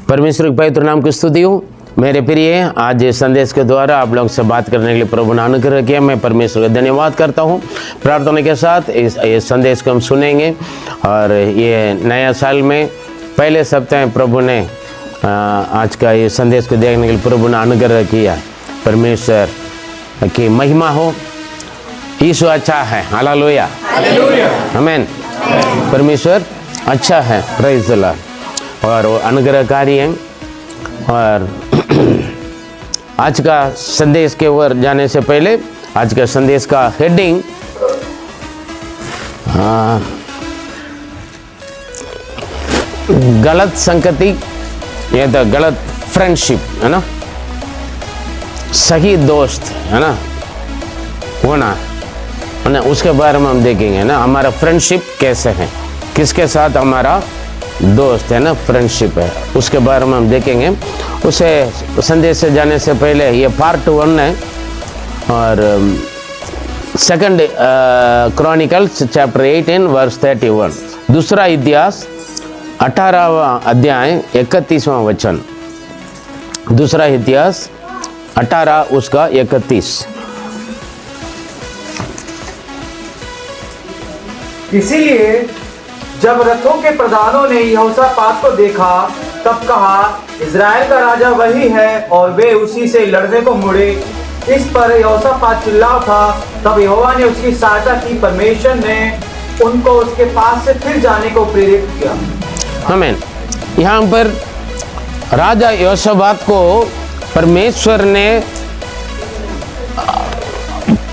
परमेश्वर के पवित्र नाम की स्तुति हो। मेरे प्रिय, आज इस संदेश के द्वारा आप लोगों से बात करने के लिए प्रभु ने अनुग्रह किया। मैं परमेश्वर का धन्यवाद करता हूँ। प्रार्थना के साथ इस संदेश को हम सुनेंगे और ये नया साल में पहले सप्ताह प्रभु ने आज का ये संदेश को देखने के लिए प्रभु ने अनुग्रह किया। परमेश्वर की महिमा हो। यीशु अच्छा है, हालेलुया, आमीन। परमेश्वर अच्छा है, प्रेज़ द लॉर्ड, और वो अनुग्रहकारी हैं। और आज का संदेश के ओर जाने से पहले आज का संदेश का हेडिंग गलत संगति या तो गलत फ्रेंडशिप है ना, सही दोस्त है ना होना है ना, उसके बारे में हम देखेंगे ना। हमारा फ्रेंडशिप कैसे है, किसके साथ हमारा दोस्त है ना, फ्रेंडशिप है, उसके बारे में हम देखेंगे। उसे संदेश से जाने से पहले ये पार्ट 1 है और सेकंड क्रॉनिकल्स चैप्टर 18 वर्स 31, दूसरा इतिहास 18वां अध्याय 31वां वचन, दूसरा इतिहास 18 उसका 31। इसीलिए जब रथों के प्रधानों ने यहोशापात को देखा तब कहा, इज़राइल का राजा वही है, और वे उसी से लड़ने को मुड़े। इस पर यहोशापात चिल्ला उठा। तब यहोवा ने उसकी सहायता की। परमेश्वर ने उनको उसके पास से फिर जाने को प्रेरित किया। आमीन। यहाँ पर राजा यहोशापात को परमेश्वर ने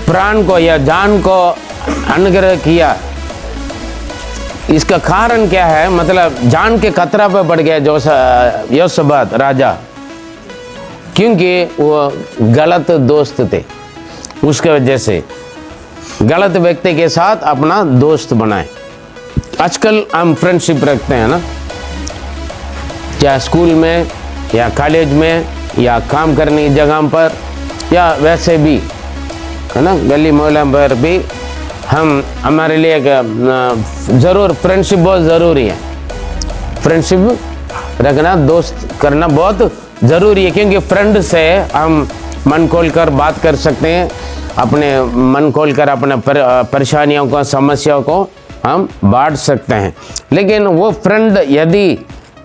प्राण को या जान को अनुग्रह किया। इसका कारण क्या है? मतलब जान के खतरा पे पड़ गया यहोशापात राजा, क्योंकि वो गलत दोस्त थे। उसके वजह से गलत व्यक्ति के साथ अपना दोस्त बनाए। आजकल हम फ्रेंडशिप रखते हैं ना, या स्कूल में या कॉलेज में या काम करने की जगह पर या वैसे भी है ना, गली मोहल्ले पर भी हमारे लिए ज़रूर फ्रेंडशिप बहुत ज़रूरी है। फ्रेंडशिप रखना, दोस्त करना बहुत ज़रूरी है, क्योंकि फ्रेंड से हम मन खोल कर बात कर सकते हैं, अपने मन खोल कर अपने परेशानियों को, समस्याओं को हम बांट सकते हैं। लेकिन वो फ्रेंड यदि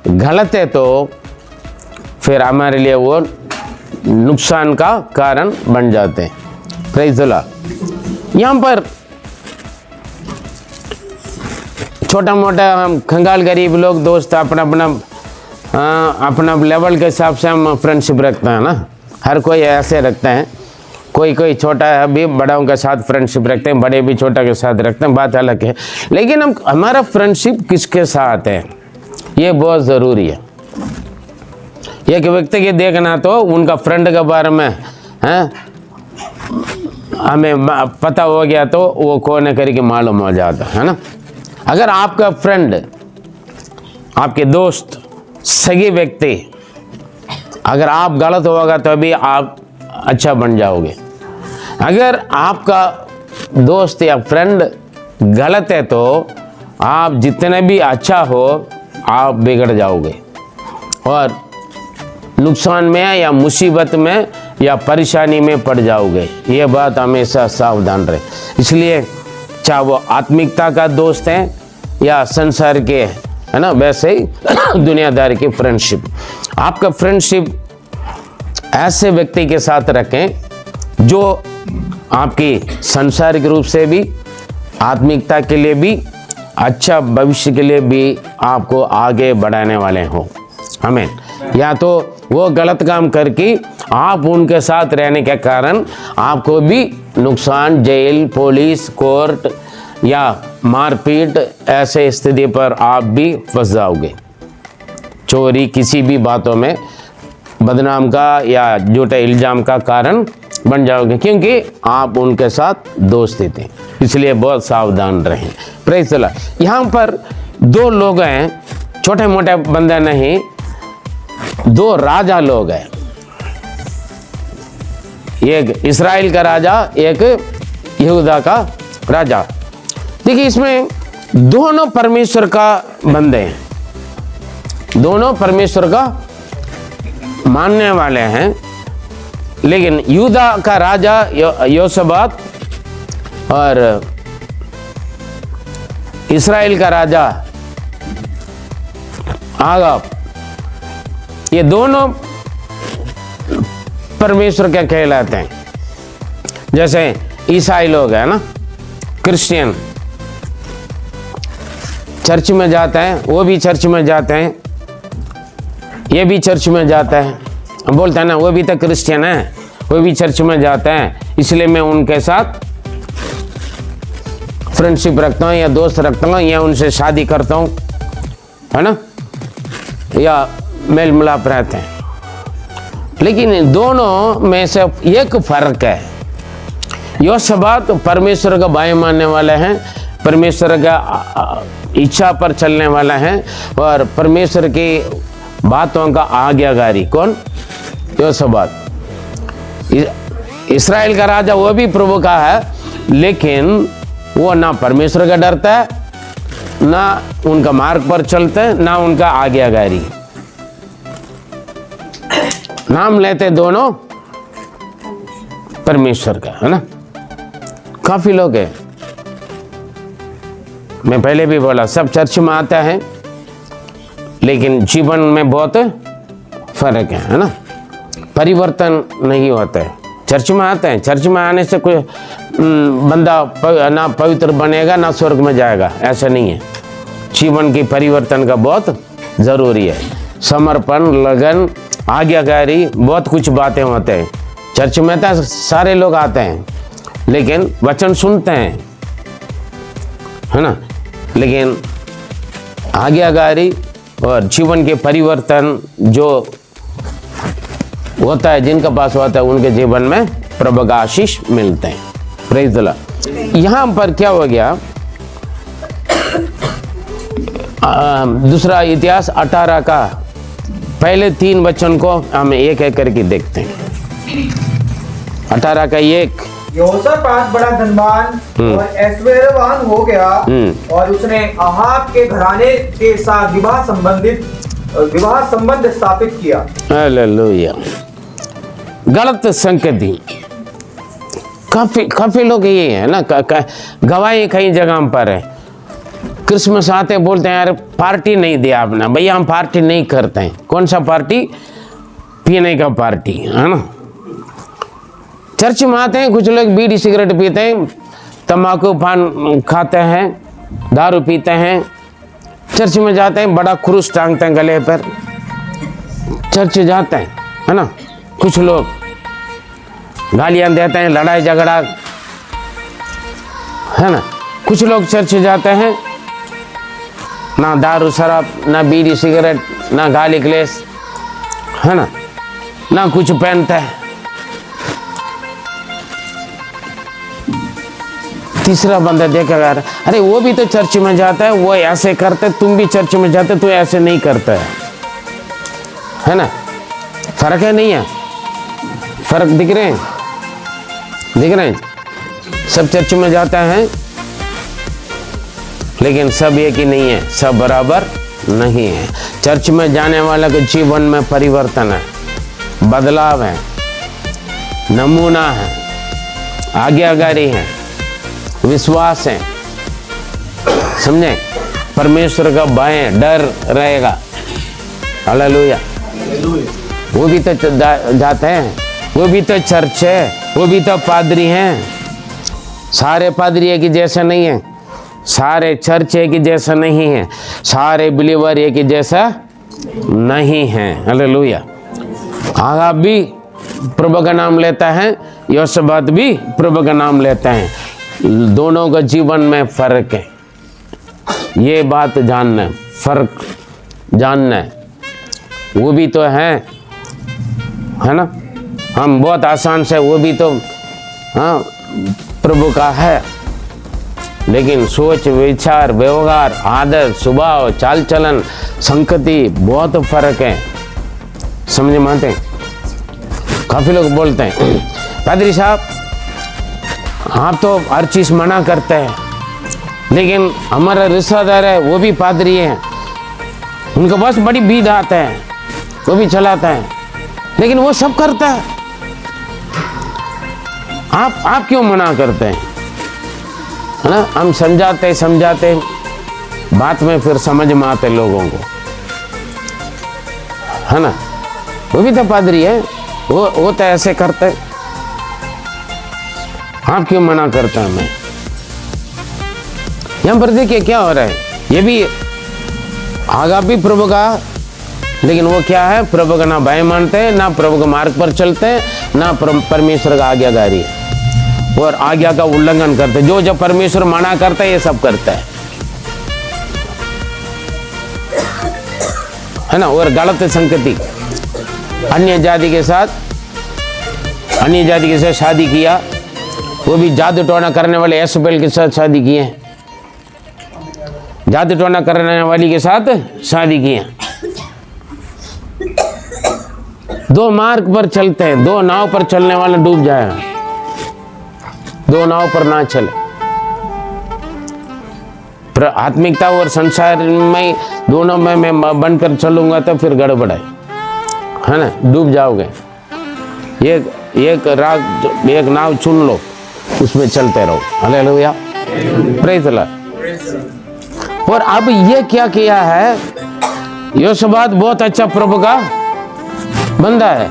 गलत है तो फिर हमारे लिए वो नुकसान का कारण बन जाते हैं। Praise the Lord. यहाँ पर छोटा मोटा हम खंगाल गरीब लोग दोस्त अपना लेवल के हिसाब से हम फ्रेंडशिप रखते हैं ना। हर कोई ऐसे रखते हैं। कोई छोटा है भी बड़ों के साथ फ्रेंडशिप रखते हैं, बड़े भी छोटा के साथ रखते हैं, बात अलग है। लेकिन हमारा फ्रेंडशिप किसके साथ है ये बहुत ज़रूरी है। एक व्यक्ति के देखना तो उनका फ्रेंड के बारे में हमें पता हो गया तो वो कौन करके मालूम हो जाता है ना। अगर आपका फ्रेंड, आपके दोस्त, सही व्यक्ति, अगर आप गलत होगा तो भी आप अच्छा बन जाओगे। अगर आपका दोस्त या फ्रेंड गलत है तो आप जितने भी अच्छा हो आप बिगड़ जाओगे और नुकसान में या मुसीबत में या परेशानी में पड़ जाओगे। ये बात हमेशा सावधान रहे। इसलिए चाहे वो आत्मिकता का दोस्त है या संसार के है ना, वैसे ही दुनियादारी की फ्रेंडशिप। आपका फ्रेंडशिप ऐसे व्यक्ति के साथ रखें जो आपकी सांसारिक रूप से भी, आत्मिकता के लिए भी, अच्छा भविष्य के लिए भी आपको आगे बढ़ाने वाले हो। आमीन। या तो वो गलत काम करके आप उनके साथ रहने के कारण आपको भी नुकसान, जेल, पुलिस, कोर्ट या मारपीट ऐसे स्थिति पर आप भी फंस जाओगे। चोरी, किसी भी बातों में बदनाम का या झूठे इल्जाम का कारण बन जाओगे, क्योंकि आप उनके साथ दोस्ती थे। इसलिए बहुत सावधान रहें। Praise the Lord. यहाँ पर दो लोग हैं, छोटे मोटे बंदे नहीं, दो राजा लोग हैं। एक इस्राएल का राजा, एक यहूदा का राजा। देखिए इसमें दोनों परमेश्वर का बंदे हैं, दोनों परमेश्वर का मानने वाले हैं, लेकिन यूदा का राजा योशबात और इस्राएल का राजा आगाब, ये दोनों परमेश्वर के कहलाते हैं। जैसे ईसाई लोग हैं ना, क्रिश्चियन, चर्च में जाते हैं, वो भी चर्च में जाते हैं, ये भी चर्च में जाता है, बोलते हैं ना वो भी तो क्रिश्चियन है, वो भी चर्च में जाते हैं, इसलिए मैं उनके साथ फ्रेंडशिप रखता हूँ या दोस्त रखता हूँ या उनसे शादी करता हूँ, है ना, या मेल मिलाप रहते हैं। लेकिन दोनों में से एक फर्क है। योशबात परमेश्वर का भय मानने वाले हैं, परमेश्वर का इच्छा पर चलने वाला है और परमेश्वर की बातों का आज्ञाकारी। कौन? योशबात। इस्राएल का राजा वो भी प्रभु का है, लेकिन वो ना परमेश्वर का डरता है, ना उनका मार्ग पर चलते हैं, ना उनका आज्ञाकारी। नाम लेते दोनों परमेश्वर का, है ना। काफी लोग हैं, मैं पहले भी बोला, सब चर्च में आता है लेकिन जीवन में बहुत फर्क है ना, परिवर्तन नहीं होता है। चर्च में आते हैं, चर्च में आने से कोई बंदा ना पवित्र बनेगा ना स्वर्ग में जाएगा, ऐसा नहीं है। जीवन की परिवर्तन का बहुत जरूरी है। समर्पण, लगन, आज्ञाकारी, बहुत कुछ बातें होते हैं। चर्च में तो सारे लोग आते हैं लेकिन वचन सुनते हैं, है ना, लेकिन आज्ञाकारी और जीवन के परिवर्तन जो होता है, जिनका पास होता है, उनके जीवन में प्रभु का आशीष मिलते हैं। Praise the Lord. यहाँ पर क्या हो गया, दूसरा इतिहास 18 का पहले 3 वचन को हम एक एक करके देखते हैं। 18 का 1। यहोशापात बड़ा धनवान और ऐश्वर्यवान हो गया और उसने अहाब के घराने के साथ विवाह संबंध स्थापित किया। हालेलुया। गलत संकेती, काफी लोग ये है ना, गवाही कई जगह पर है। क्रिसमस आते बोलते हैं यार पार्टी नहीं दिया आपने, भैया हम पार्टी नहीं करते हैं। कौन सा पार्टी? पीने का पार्टी, है ना। चर्च में आते हैं, कुछ लोग बीड़ी सिगरेट पीते हैं, तंबाकू पान खाते हैं, दारू पीते हैं। चर्च में जाते हैं, बड़ा क्रूस टांगते हैं गले पर, चर्च जाते हैं, है ना। कुछ लोग गालियां देते हैं, लड़ाई झगड़ा, है ना। कुछ लोग चर्च जाते हैं, ना दारू शराब, ना बीड़ी सिगरेट, ना गाली क्लेश, है ना, ना कुछ पहनते हैं। तीसरा बंदा देखेगा, अरे वो भी तो चर्च में जाता है, वो ऐसे करते, तुम भी चर्च में जाते, तो ऐसे नहीं करता है ना। फर्क है, नहीं है? फर्क दिख रहे हैं? दिख रहे हैं? सब चर्च में जाता है लेकिन सब एक ही नहीं है, सब बराबर नहीं है। चर्च में जाने वाले के जीवन में परिवर्तन है, बदलाव है, नमूना है, आज्ञाकारी है, विश्वास है, समझे, परमेश्वर का भय, डर रहेगा। हालेलुया। वो भी तो जाते हैं, वो भी तो चर्च है, वो भी तो पादरी हैं। सारे पादरी एक ही जैसा नहीं है, सारे चर्च एक ही जैसा नहीं है, सारे बिलीवर एक ही जैसा नहीं है। हालेलुया। आगाब भी प्रभु का नाम लेता है, योशबात भी प्रभु का नाम लेता है, दोनों का जीवन में फर्क है। ये बात जानना है, फर्क जानना है। वो भी तो है ना, हम बहुत आसान से, वो भी तो हाँ प्रभु का है, लेकिन सोच, विचार, व्यवहार, आदत, स्वभाव, चाल चलन, संगति बहुत फर्क है। समझ में आते हैं? काफी लोग बोलते हैं पादरी साहब आप तो हर चीज मना करते हैं, लेकिन हमारा रिश्तेदार है वो भी पादरी है, उनके पास बड़ी बीद आता है, वो भी चलाता है, लेकिन वो सब करता है। आप क्यों मना करते हैं? है ना, हम समझाते बात में फिर समझ में आते लोगों को, है ना। वो भी तो पादरी है, वो तो ऐसे करते हैं। आप क्यों मना करते हैं? मैं यहां पर देखिए क्या हो रहा है। ये भी आगा भी प्रभु का, लेकिन वो क्या है, प्रभु का ना भय मानते हैं, ना प्रभु के मार्ग पर चलते हैं, ना परमेश्वर का आज्ञाकारी और आज्ञा का उल्लंघन करते। जो परमेश्वर मना करता है ये सब करता है ना। और गलत संगति, अन्य जाति के साथ शादी किया, वो भी जादू टोना करने वाले एसबेल के साथ शादी किए, जादू टोना करने वाली के साथ शादी किए। दो मार्ग पर चलते हैं, दो नाव पर चलने वाला डूब जाएगा, दो नाव पर ना चले। आत्मिकता और संसार में दोनों में मैं बनकर चलूंगा तो फिर गड़बड़ है ना, डूब जाओगे। एक नाव चुन लो, उसमें चलते रहो। Hallelujah, praise the Lord. और अब ये क्या किया है, योशबात बहुत अच्छा प्रभु का बंदा है,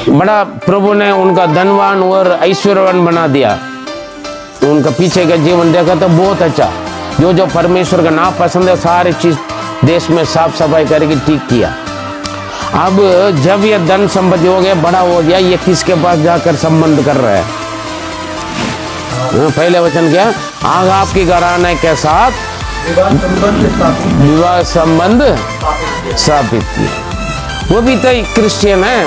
बड़ा प्रभु ने उनका धनवान और ऐश्वर्यवान बना दिया। उनका पीछे का जीवन देखा तो बहुत अच्छा, जो परमेश्वर का नाम पसंद है सारी चीज देश में साफ सफाई करके ठीक किया। अब जब ये धन संपत्ति हो गया, बड़ा हो गया, ये किसके पास जाकर संबंध कर रहा है? पहले वचन क्या, आग आपकी घराने के साथ विवाह संबंध स्थापित किया। वो भी तो क्रिश्चियन है,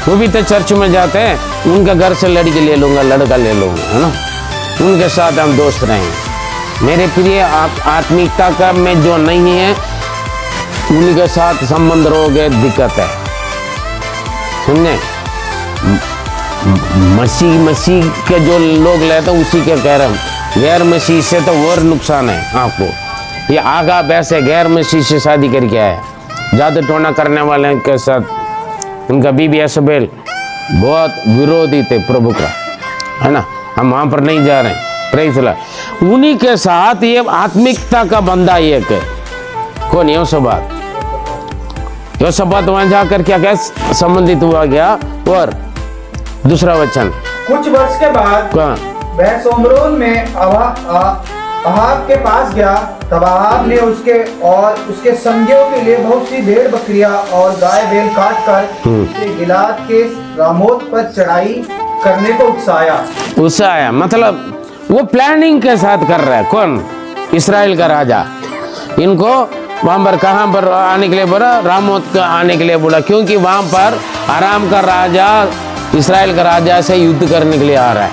वो भी तो चर्च में जाते हैं, उनका घर से लड़की ले लूंगा, लड़का ले लूंगा, है ना, उनके साथ हम दोस्त रहेंगे। मेरे प्रिय, आत्मिकता का में जो नहीं है उनके साथ संबंध रहोगे, दिक्कत है। सुनने मसीह के जो लोग लेते हैं उसी के कह रहे हैं, गैर मसीह से तो और नुकसान है आपको। ये आगा वैसे गैर मसीह से शादी करके आया, जादू टोना करने वाले के साथ। उनका बीबी एसबेल बहुत विरोधी थे प्रभु का, है ना। हम वहां पर नहीं जा रहे हैं, प्रेज़ द लॉर्ड। उन्हीं के साथ ये आत्मिकता का बंदा एक है, कौन? योशबात वहां जाकर क्या संबंधित हुआ गया। और दूसरा वचन, कुछ वर्ष के बाद वह सोमरोन में अहाब के पास गया। तब अहाब ने उसके संगियों के लिए बहुत सी भेड़ बकरियां और गाय बैल काट कर उसे गिलाद के रामोत पर चढ़ाई करने को उकसाया। मतलब वो प्लानिंग के साथ कर रहा है। कौन? इस्राएल का राजा। इनको वहां पर कहां पर आने के लिए बोला? रामोत का आने के लिए बोला, क्योंकि वहां पर आराम का राजा इस्राएल का राजा से युद्ध करने के लिए आ रहा है।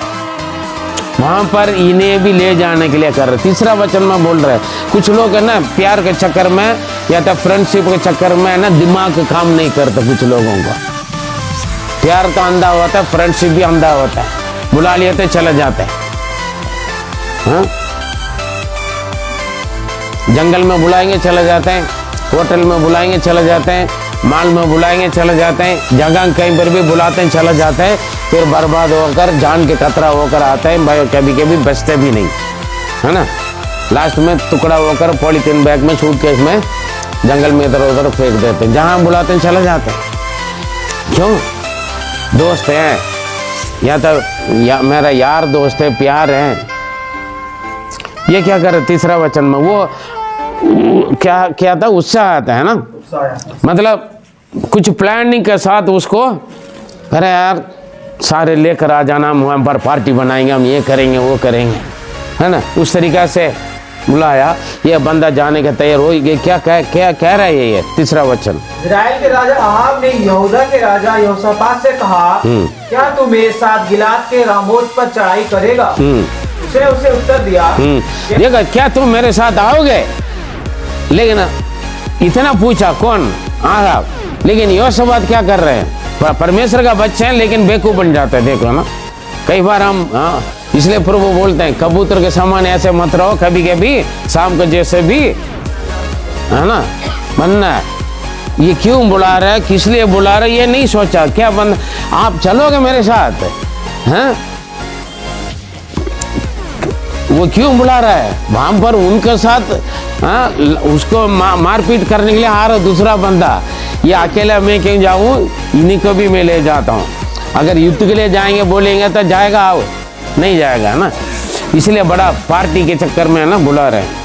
वहां पर इन्हें भी ले जाने के लिए कर रहे। तीसरा वचन में बोल रहे हैं, कुछ लोग है ना प्यार के चक्कर में या तो फ्रेंडशिप के चक्कर में है ना, दिमाग काम नहीं करता। कुछ लोगों का प्यार तो अंधा होता है, फ्रेंडशिप भी अंधा होता है। बुला लिए तो चले जाते हैं, हाँ? जंगल में बुलाएंगे चले जाते हैं, होटल में बुलाएंगे चले जाते हैं, माल में बुलाएंगे चले जाते हैं, जगह कहीं पर भी बुलाते हैं चले जाते हैं, फिर बर्बाद होकर जान के खतरा होकर आते हैं। भाई कभी कभी बचते भी नहीं, है ना। लास्ट में टुकड़ा होकर पॉलीथीन बैग में सूटकेस में जंगल में इधर उधर फेंक देते हैं। जहाँ बुलाते हैं चले जाते हैं। क्यों? दोस्त हैं, या तो मेरा यार दोस्त है, प्यार है। ये क्या करे? तीसरा वचन में वो क्या था? उत्साह आता है ना, मतलब कुछ प्लानिंग के साथ उसको, अरे यार सारे लेकर आ जाना, हम पर पार्टी बनाएंगे, हम ये करेंगे वो करेंगे, है ना। उस तरीका से बुलाया। ये बंदा जाने का तैयार हो गया। क्या कह रहा है ये तीसरा वचन? इस्राएल के राजा अहाब ने यहूदा के राजा यहोशापात से कहा, क्या तू मेरे साथ गिलाद के रामोत पर चढ़ाई करेगा? उसने उसे उत्तर दिया, देखा, क्या तुम मेरे साथ आओगे? लेकिन इतना पूछा कौन? अहाब। लेकिन यहोशापात क्या कर रहे हैं? परमेश्वर का बच्चा है लेकिन बेवकूफ बन जाता है। देखो ना, कई बार हम, हाँ, इसलिए प्रभु बोलते हैं कबूतर के समान ऐसे मत रहो, कभी कभी शाम को जैसे भी, है ना, बनना है। ये क्यों बुला रहा है, किस लिए बुला रहा है, ये नहीं सोचा। क्या बंद, आप चलोगे मेरे साथ, हैं? वो क्यों बुला रहा है वहां पर उनके साथ? हाँ, उसको मारपीट करने के लिए आ रहा दूसरा बंदा। ये अकेला मैं क्यों जाऊं, इन्हीं को भी मैं ले जाता हूं। अगर युद्ध के लिए जाएंगे बोलेंगे तो जाएगा, आओ, नहीं जाएगा ना। इसलिए बड़ा पार्टी के चक्कर में है ना बुला रहे हैं।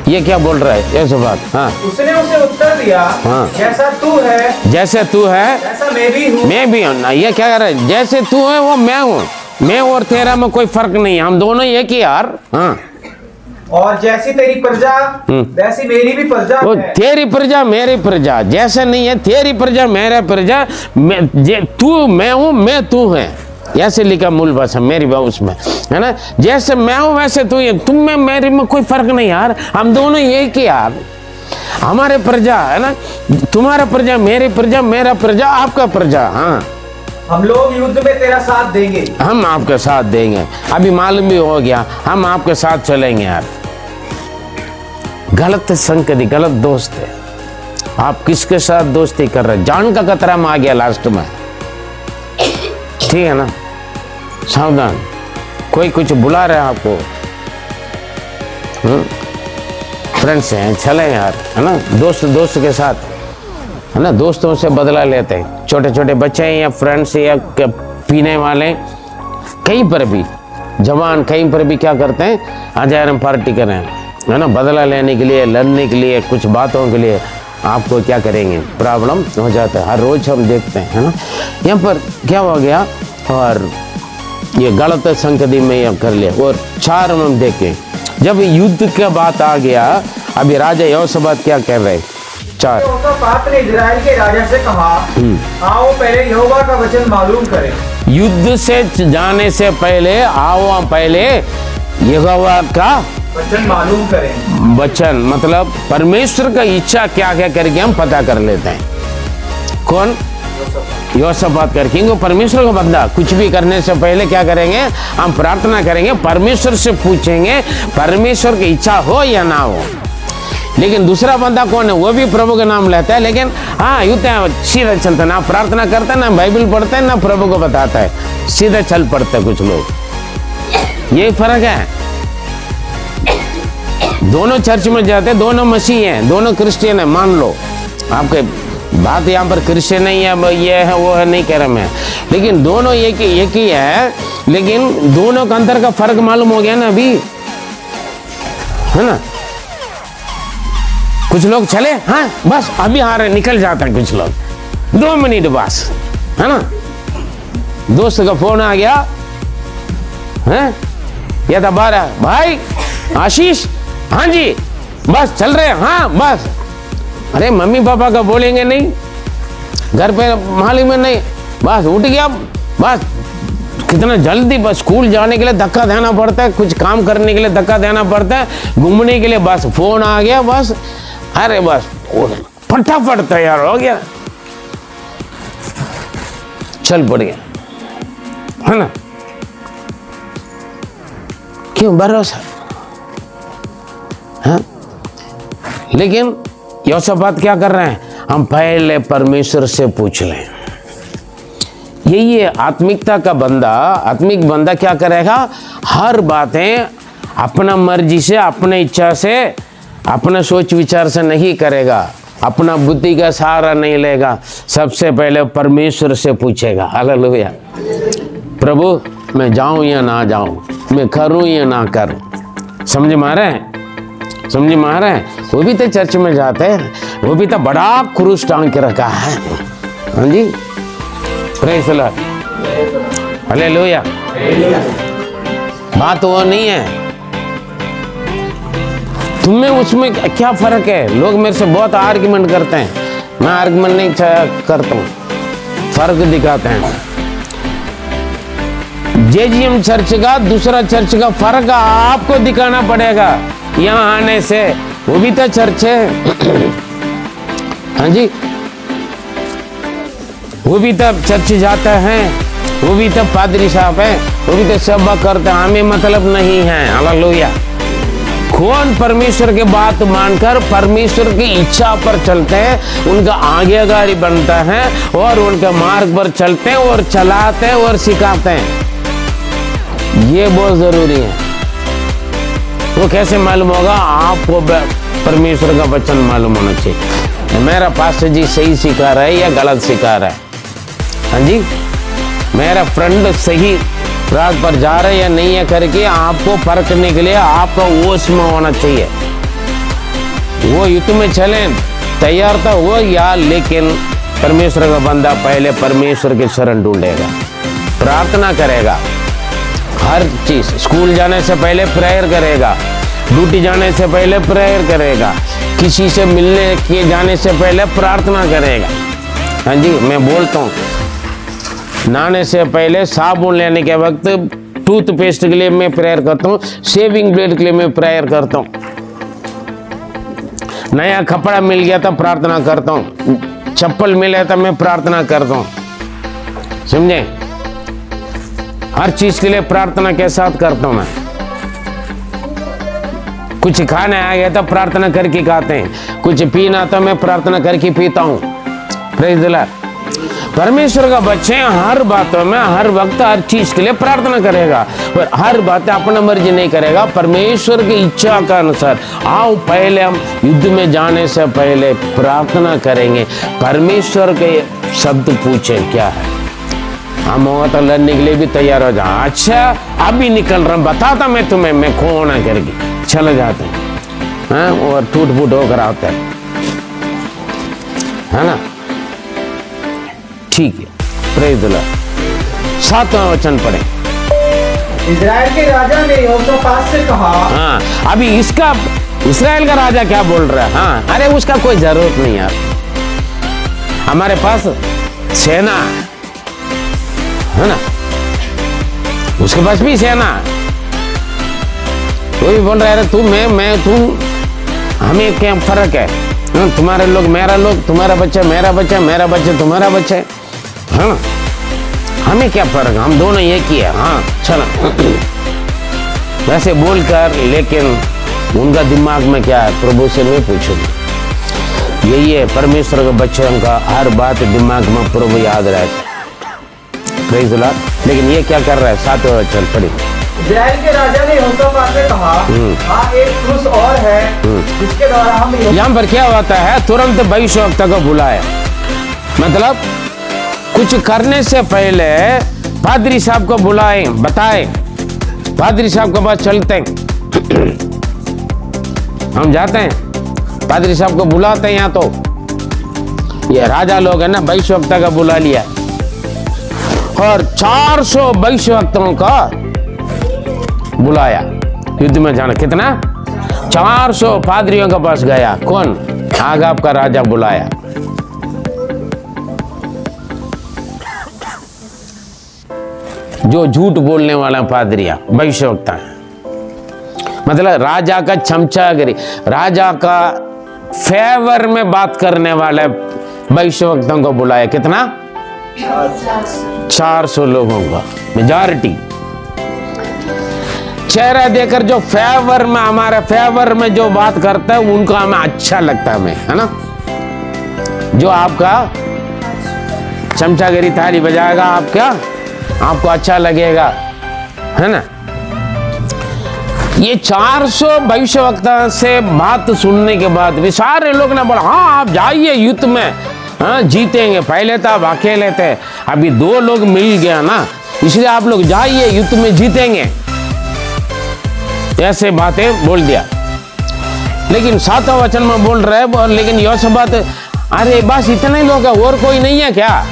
ये क्या बोल रहा है ऐसे बात? हाँ, उसने उसे उत्तर दिया, हाँ। जैसा तू है, जैसे तू है ऐसा मैं भी हूँ। मैं भी हूँ ना। ये क्या कर रहा है? जैसे तू है वो मैं हूँ, मैं और तेरा में कोई फर्क नहीं है, हम दोनों एक ही यार। हाँ, और जैसी तेरी प्रजा वैसी मेरी भी प्रजा वो है। तेरी प्रजा मेरी प्रजा जैसे नहीं है, तेरी प्रजा मेरा प्रजा, तू मैं हूँ, मैं तू है, ऐसे लिखा मूल भाषा मेरी बाउस में, है ना। जैसे मैं हूँ वैसे तू है, तुम में मेरे में कोई फर्क नहीं यार, हम दोनों एक ही यार। हमारे प्रजा है ना, तुम्हारा प्रजा मेरी प्रजा, मेरा प्रजा आपका प्रजा। हाँ, हम लोग युद्ध में तेरा साथ देंगे। हम आपके साथ देंगे, अभी मालूम भी हो गया, हम आपके साथ चलेंगे यार। गलत संगति, गलत दोस्त है। आप किसके साथ दोस्ती कर रहे हैं? जान का खतरा में आ गया लास्ट में, ठीक है ना। सावधान, कोई कुछ बुला रहा है आपको, फ्रेंड्स हैं, चले यार, है ना। दोस्त के साथ, है ना, दोस्तों से बदला लेते हैं। छोटे छोटे बच्चे हैं या फ्रेंड्स या पीने वाले, कहीं पर भी जवान कहीं पर भी क्या करते हैं, आज यार हम पार्टी करें, है ना, बदला लेने के लिए, लड़ने के लिए, कुछ बातों के लिए आपको क्या करेंगे, प्रॉब्लम हो जाता है। हर रोज हम देखते हैं, है ना। यहाँ पर क्या हो गया, और ये गलत संगति में ये कर लिया। और 4 हम देखें, जब युद्ध का बात आ गया, अभी राजा यहोशापात क्या कर रहे? 4 यहोशापात ने इजराइल के राजा से कहा, आओ पहले यहोवा का वचन मालूम करें। युद्ध से जाने से पहले आओ पहले यहोवा का वचन मालूम करें। वचन मतलब परमेश्वर का इच्छा क्या क्या करके हम पता कर लेते हैं। कौन? यहोशापात करके, क्योंकि परमेश्वर का बंदा कुछ भी करने से पहले क्या करेंगे, हम प्रार्थना करेंगे, परमेश्वर से पूछेंगे परमेश्वर की इच्छा हो या ना हो। लेकिन दूसरा बंदा कौन है? वो भी प्रभु का नाम लेता है, लेकिन हाँ यूं सीधा चलता, ना प्रार्थना करता है, ना बाइबल पढ़ता है, ना प्रभु को बताता है, सीधा चल पड़ते हैं कुछ लोग। यही फर्क है। दोनों चर्च में जाते, दोनों मसीह हैं, दोनों क्रिश्चियन है, मान लो। आपके बात यहाँ पर क्रिश्चियन नहीं है, ये है वो है नहीं कह रहा मैं, लेकिन दोनों एक ही है, लेकिन दोनों का अंतर का फर्क मालूम हो गया ना अभी, है ना। कुछ लोग चले, हाँ बस अभी आ रहे, निकल जाते हैं कुछ लोग, 2 मिनट बस, है ना। दोस्त का फोन आ गया, है ये था 12, भाई आशीष, हाँ जी बस चल रहे हैं, हाँ बस। अरे मम्मी पापा का बोलेंगे नहीं, घर पे मालूम में नहीं, बस उठ गया, बस कितना जल्दी, बस स्कूल जाने के लिए धक्का देना पड़ता है, कुछ काम करने के लिए धक्का देना पड़ता है, घूमने के लिए बस फोन आ गया, बस अरे बस फटाफट तैयार हो गया, चल पड़ गया, है ना। क्यों? भरोसा, हाँ। लेकिन यहोशापात क्या कर रहे हैं, हम पहले परमेश्वर से पूछ लें। यही है आत्मिकता का बंदा। आत्मिक बंदा क्या करेगा, हर बातें अपना मर्जी से, अपने इच्छा से, अपना सोच विचार से नहीं करेगा, अपना बुद्धि का सहारा नहीं लेगा, सबसे पहले परमेश्वर से पूछेगा। हालेलुया। प्रभु मैं जाऊं या ना जाऊं, मैं करूं या ना करूं। समझ में आ रहे हैं? समझ में आ रहे हैं? वो भी तो चर्च में जाते हैं, वो भी तो बड़ा क्रूस टांग के रखा है। हाँ जी, प्रेज़ द लॉर्ड, हालेलुया। बात वो नहीं है, तुम्हें उसमें क्या फर्क है। लोग मेरे से बहुत आर्ग्यूमेंट करते हैं, मैं आर्ग्यूमेंट नहीं करता हूँ, फर्क दिखाते हैं। जेजीएम चर्च का दूसरा चर्च का फर्क आपको दिखाना पड़ेगा यहाँ आने से। वो भी तो चर्च है, हाँ जी, वो भी तो चर्च जाता है, वो भी तो पादरी साहब है, वो भी तो सेवा करते हैं, हमें मतलब नहीं है। हालेलुया। कौन परमेश्वर की बात मानकर परमेश्वर की इच्छा पर चलते हैं, उनका आज्ञाकारी बनता है और उनके मार्ग पर चलते हैं और चलाते हैं और सिखाते हैं। ये बहुत जरूरी है। वो कैसे मालूम होगा? आपको परमेश्वर का वचन मालूम होना चाहिए। मेरा पास्टर जी सही सिखा रहा है या गलत सिखा रहा है? हाँ जी, मेरा फ्रेंड सही राह पर जा रहा है या नहीं है करके आपको परखने के लिए आपका होश में होना चाहिए। वो युद्ध में चले तैयार था वो या, लेकिन परमेश्वर का बंदा पहले परमेश्वर के शरण ढूंढेगा, प्रार्थना करेगा, हर चीज, स्कूल जाने से पहले प्रेयर करेगा, ड्यूटी जाने से पहले प्रेयर करेगा, किसी से मिलने के जाने से पहले प्रार्थना करेगा। हाँ जी, मैं बोलता हूँ नहाने से पहले, साबुन लेने के वक्त, टूथपेस्ट के लिए मैं प्रेयर करता हूँ, शेविंग ब्लेड के लिए मैं प्रेयर करता हूँ, नया कपड़ा मिल गया था प्रार्थना करता हूँ, चप्पल मिले तो मैं प्रार्थना करता हूँ। समझे? हर चीज के लिए प्रार्थना के साथ करता हूँ मैं। कुछ खाने आ गया तो प्रार्थना करके खाते हैं, कुछ पीना तो मैं प्रार्थना करके पीता हूँ। Praise the Lord. परमेश्वर का बच्चे हर बातों में, हर वक्त, हर चीज के लिए प्रार्थना करेगा और हर बात अपना मर्जी नहीं करेगा, परमेश्वर की इच्छा का अनुसार। आओ पहले हम युद्ध में जाने से पहले प्रार्थना करेंगे, परमेश्वर के शब्द पूछें क्या है। हम होगा तो लड़ने के लिए भी तैयार हो जाओ। अच्छा अभी निकल रहा, बताता मैं तुम्हें मैं कौन है करके चले जाते हैं और टूट फूट होकर आते हैं, है ना? ठीक है, प्रेज़ द लॉर्ड। 7वां वचन पढ़े। इजराइल के राजा ने यहोशापात से कहा। हाँ, अभी इसका इस्राएल का राजा क्या बोल रहा है? हाँ, अरे उसका कोई जरूरत नहीं यार, हमारे पास सेना है ना, उसके पास भी सेना। वो भी बोल रहा है तू मैं तू, हमें क्या फर्क है? तुम्हारे लोग मेरा लोग, तुम्हारा बच्चा मेरा बच्चा, मेरा बच्चा तुम्हारा बच्चा है, हाँ, हमें क्या फर्क, हम दोनों एक ही है। हाँ चलो वैसे बोलकर, लेकिन उनका दिमाग में क्या है प्रभु से मैं पूछूंगी। यही है परमेश्वर के बच्चों का, हर बात दिमाग में प्रभु याद रहता है। Praise the Lord. लेकिन ये क्या कर रहा है? 7वां वचन पढ़िए। इजराइल के राजा ने यहोशापात से कहा, हाँ एक पुरुष और है जिसके द्वारा हम। यहाँ पर क्या होता है? तुरंत भविष्यवक्ता को बुलाया, मतलब कुछ करने से पहले पादरी साहब को बुलाए, बताए, पादरी साहब के पास चलते हैं, हम जाते हैं पादरी साहब को बुलाते हैं। यहाँ तो ये राजा लोग है ना, भविष्यवक्ता का बुला लिया और 400 भविष्यवक्ताओं का बुलाया युद्ध में जाना। कितना? 400 पादरियों के पास गया। कौन? आगाब का राजा बुलाया। जो झूठ बोलने वाला पादरिया, भविष्यवक्ता है, मतलब राजा का चमचागिरी, राजा का फेवर में बात करने वाले भविष्यवक्ताओं को बुलाया। कितना? 400 लोगों का, मेजॉरिटी। चेहरा देकर जो फेवर में, हमारे फेवर में जो बात करता है उनको हमें अच्छा लगता है, हमें, है ना? जो आपका चमचागिरी ताली बजाएगा आपको अच्छा लगेगा, है ना? ये 400 भविष्यवक्ता से बात सुनने के बाद भी सारे लोग ने बोला हाँ आप जाइए युद्ध में, हाँ जीतेंगे। पहले तो आप अकेले थे, अभी 2 लोग मिल गया ना, इसलिए आप लोग जाइए युद्ध में जीतेंगे। ऐसे बातें बोल दिया। लेकिन 7वां वचन में बोल रहे हैं, लेकिन यहोशापात, अरे बस इतने ही लोग हैं, और कोई नहीं है क्या?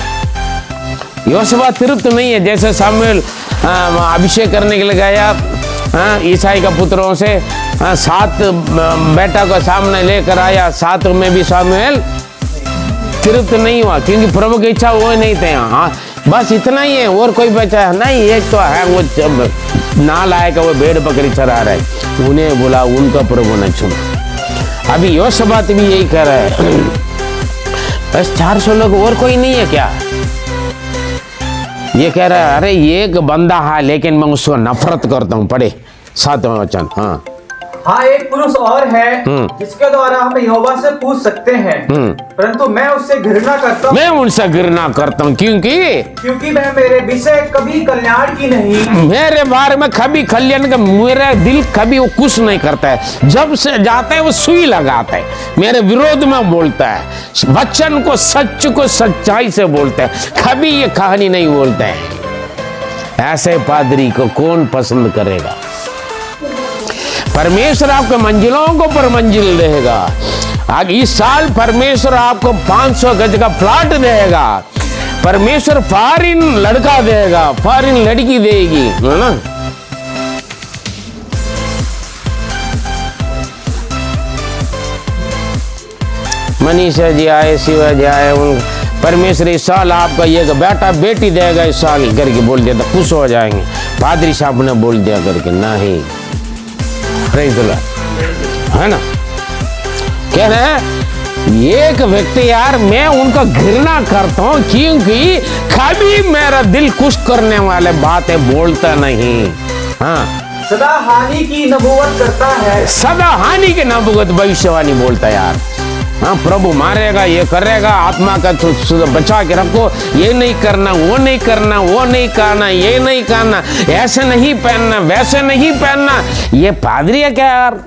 यहोशापात तृप्त नहीं है। जैसे सामुएल अभिषेक करने के लिए गया ईसाई का पुत्रों से, 7 बेटा को सामने लेकर आया, 7 में भी सामुएल तृप्त नहीं हुआ, क्योंकि प्रभु की इच्छा वो नहीं थे। हाँ बस इतना ही है, और कोई बचा है नहीं? एक तो है वो ना लायक, वो भेड़ बकरी चरा रहा है, उन्हें बोला, उनका प्रभु ने चुना। अभी यहोशापात भी यही कर रहा है, बस 400 लोग, और कोई नहीं है क्या? ये कह रहा है अरे एक बंदा है, लेकिन मैं उसको नफरत करता हूं। पढ़े 7वां वचन। हाँ हाँ, एक पुरुष और है जिसके द्वारा हम यहोवा से पूछ सकते हैं, परंतु मैं उससे घृणा करता हूँ। मैं उनसे घृणा करता हूँ क्योंकि वह मेरे विषय कभी कल्याण की नहीं, मेरे बारे में कभी कल्याण का मेरा दिल कभी वो कुछ नहीं करता है। जब से जाता है वो सुई लगाता है, मेरे विरोध में बोलता है, वचन को सच को सच्चाई से बोलता है, कभी ये कहानी नहीं बोलते हैं। ऐसे पादरी को कौन पसंद करेगा? परमेश्वर आपके मंजिलों को पर मंजिल देगा। आगे इस साल परमेश्वर आपको 500 गज का प्लॉट देगा, परमेश्वर फॉरेन लड़का देगा, फॉरेन लड़की देगी, है ना। मनीषा जी आए, शिवा जी आए, उन परमेश्वर इस साल आपका ये बेटा बेटी देगा इस साल करके बोल दिया था, खुश हो जाएंगे। पादरी साहब ने बोल दिया करके नहीं, है ना। कह रहे हैं एक व्यक्ति यार मैं उनका घृणा करता हूं क्योंकि कभी मेरा दिल खुश करने वाले बातें बोलता नहीं। हाँ, सदा हानि की नबूवत करता है, सदा हानि की नबूवत भविष्यवाणी बोलता है यार। हाँ, प्रभु मारेगा, ये करेगा, आत्मा का बचा के रखो, ये नहीं करना, वो नहीं करना, वो नहीं करना, ये नहीं करना, ऐसे नहीं पहनना, वैसे नहीं पहनना। ये पादरी है क्या यार?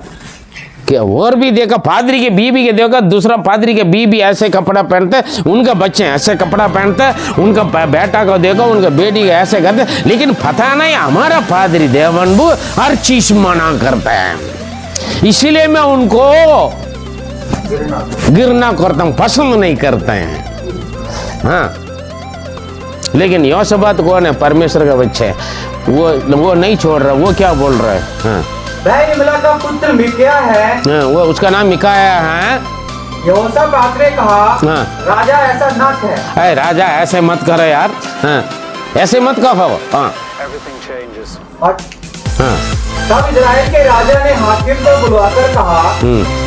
क्या और भी देखा, पादरी के बीबी के देखा, दूसरा पादरी के बीबी ऐसे कपड़ा पहनते, उनका बच्चे ऐसे कपड़ा पहनते, उनका बेटा को देखो, उनका बेटी को ऐसे करते, लेकिन पता नहीं हमारा पादरी देवनबू हर चीज मना करता है। इसीलिए मैं उनको घृणा करता हूं, पसंद नहीं करते हैं। हाँ, लेकिन योशबात कौन है? परमेश्वर का बच्चे, वो नहीं छोड़ रहा। वो क्या बोल रहा है? हाँ, वह इमला का पुत्र मिकाया है। हाँ, वो उसका नाम मिकाया है। यहोशापात ने कहा, हाँ, राजा ऐसा न कहे। राजा ऐसे मत करो यार। हाँ, ऐसे मत कहो। हाँ, और हाँ, तब इजराइल के राजा ने हाकिम को बुलवाकर कहा,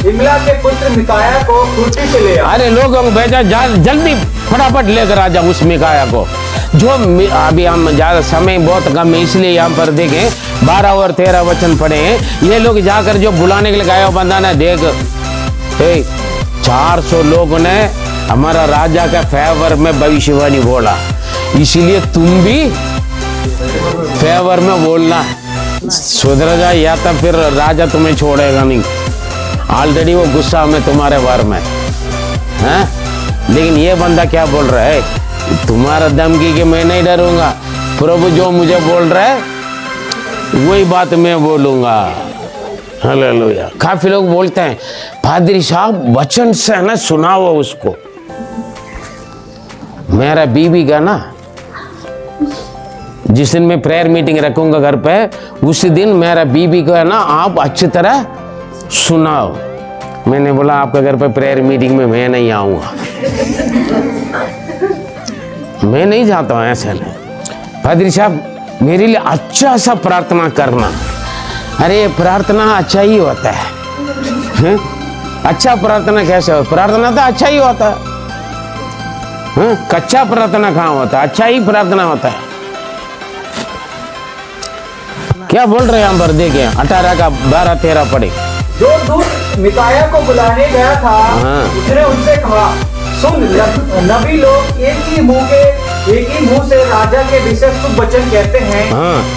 इमला के पुत्र मिकाया को फुर्ती से ले आ। अरे लोगों को भेजा, जल्दी फटाफट लेकर आ जाओ उस मिकाया को। जो अभी हम ज्यादा समय बहुत कम है इसलिए यहाँ पर देखें 12 और 13 वचन पढ़े हैं। ये लोग जाकर जो बुलाने के लिए गाया बंदा ना देख, 400 लोगों ने हमारा राजा का फेवर में भविष्यवाणी बोला, इसीलिए तुम भी फेवर में बोलना, सुधर जाए या तो फिर राजा तुम्हें छोड़ेगा नहीं। ऑलरेडी वो गुस्सा में तुम्हारे बारे में है। लेकिन ये बंदा क्या बोल रहा है? तुम्हारा धमकी कि मैं नहीं डरूंगा, प्रभु जो मुझे बोल रहा है वही बात मैं बोलूंगा। हालेलुया। काफी लोग बोलते हैं पादरी साहब वचन से ना सुनाओ उसको। मेरा बीबी का ना जिस दिन मैं प्रेयर मीटिंग रखूंगा घर पे, उस दिन मेरा बीबी को है ना आप अच्छी तरह सुनाओ। मैंने बोला आपके घर पे प्रेयर मीटिंग में मैं नहीं आऊंगा, मैं नहीं जाता हूँ। ऐसे नहीं, पादरी साहब मेरे लिए अच्छा सा प्रार्थना करना। अरे प्रार्थना अच्छा ही होता है, अच्छा प्रार्थना कैसे हो? प्रार्थना तो अच्छा ही होता है, कच्चा प्रार्थना कहाँ होता है? अच्छा ही प्रार्थना होता है। क्या बोल रहे हैं यहाँ पर देखें, 18 का 12-13 पढ़े। जो दूत मिकाया को बुलाने गया था, उसने उनसे कहा, सुन, नबी लोग एक ही मुंह से राजा के विषय शुभ वचन कहते हैं,